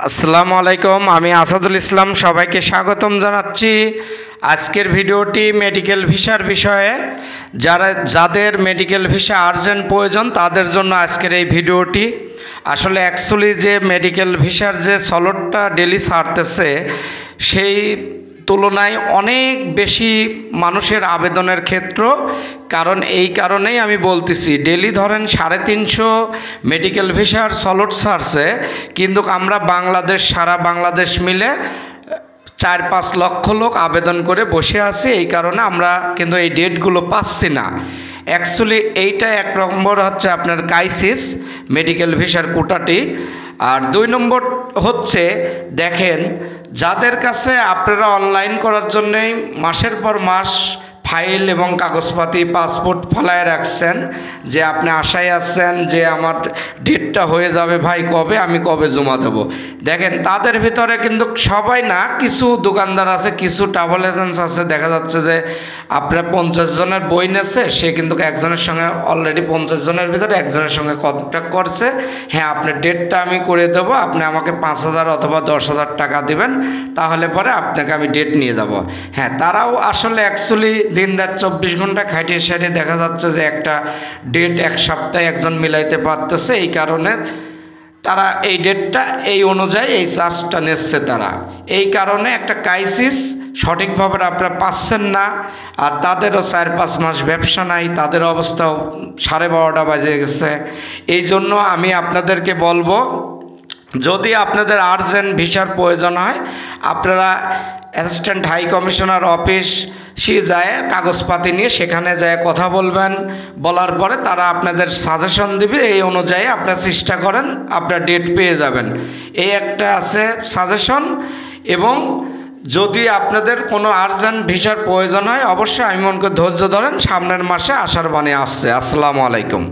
আসসালামু আলাইকুম, আমি আসাদুল ইসলাম সবাইকে স্বাগতম জানাচ্ছি। আজকের ভিডিওটি মেডিকেল ভিসার বিষয়ে। যাদের মেডিকেল ভিসা আর্জেন্ট প্রয়োজন তাদের জন্য আজকের এই ভিডিওটি। আসলে অ্যাকচুয়ালি যে মেডিকেল ভিসার যে স্লটটা ডেলি ছাড়তেছে সেই তুলনায় অনেক বেশি মানুষের আবেদনের ক্ষেত্র। কারণ এই কারণেই আমি বলতেছি, ডেলি ধরেন 350 মেডিকেল ভিসার স্লট ছাড়ছে, কিন্তু আমরা সারা বাংলাদেশ মিলে 4-5 লক্ষ লোক আবেদন করে বসে আছি। এই কারণে আমরা কিন্তু এই ডেটগুলো পাচ্ছি না। অ্যাকচুয়ালি এইটা এক নম্বর হচ্ছে আপনার ক্রাইসিস মেডিকেল ভিসার কোটাটি। আর 2 নম্বর হচ্ছে, দেখেন যাদের কাছে আপনারা অনলাইন করার জন্যই মাসের পর মাস ফাইল এবং কাগজপাতি পাসপোর্ট ফেলায় রাখছেন, যে আপনি আশায় আছেন যে আমার ডেটটা হয়ে যাবে ভাই, আমি কবে জমা দেব। দেখেন তাদের ভিতরে কিন্তু সবাই না, কিছু দোকানদার আছে, কিছু ট্রাভেল এজেন্সি আছে, দেখা যাচ্ছে যে আপনার 50 জনের বই নেছে, সে কিন্তু একজনের সঙ্গে অলরেডি 50 জনের ভিতরে একজনের সঙ্গে কন্ট্যাক্ট করছে, হ্যাঁ আপনার ডেটটা আমি করে দেবো, আপনি আমাকে 5,000 অথবা 10,000 টাকা দেবেন, তাহলে পরে আপনাকে আমি ডেট নিয়ে যাব। হ্যাঁ, তারাও আসলে অ্যাকচুয়ালি দিন-রাত 24 ঘন্টা খাইটিয়ে সাইটে দেখা যাচ্ছে যে একটা ডেট এক সপ্তাহে একজন মিলাইতে পারতেছে। এই কারণে তারা এই ডেটটা এই অনুযায়ী এই চার্জটা নিচ্ছে তারা। এই কারণে একটা ক্রাইসিস, সঠিকভাবে আপনারা পাচ্ছেন না। আর তাদেরও 4-5 মাস ব্যবসা নাই, তাদের অবস্থাও 12:30 বাজে গেছে। এই জন্য আমি আপনাদেরকে বলবো, যদি আপনাদের আর্জেন্ট ভিসার প্রয়োজন হয়, আপনারা অ্যাসিস্ট্যান্ট হাই কমিশনার অফিস যায় কাগজপাতি নিয়ে সেখানে যায় কথা বলবেন। বলার পরে তারা আপনাদের সাজেশন দিবে, এই অনুযায়ী আপনারা চেষ্টা করেন, আপনার ডেট পেয়ে যাবেন। এই একটা আছে সাজেশন। এবং যদি আপনাদের কোনো আর্জেন্ট ভিসার প্রয়োজন হয়, অবশ্যই আমি মনে করি ধৈর্য ধরেন, সামনের মাসে আসার বাণী আসছে। আসসালামু আলাইকুম।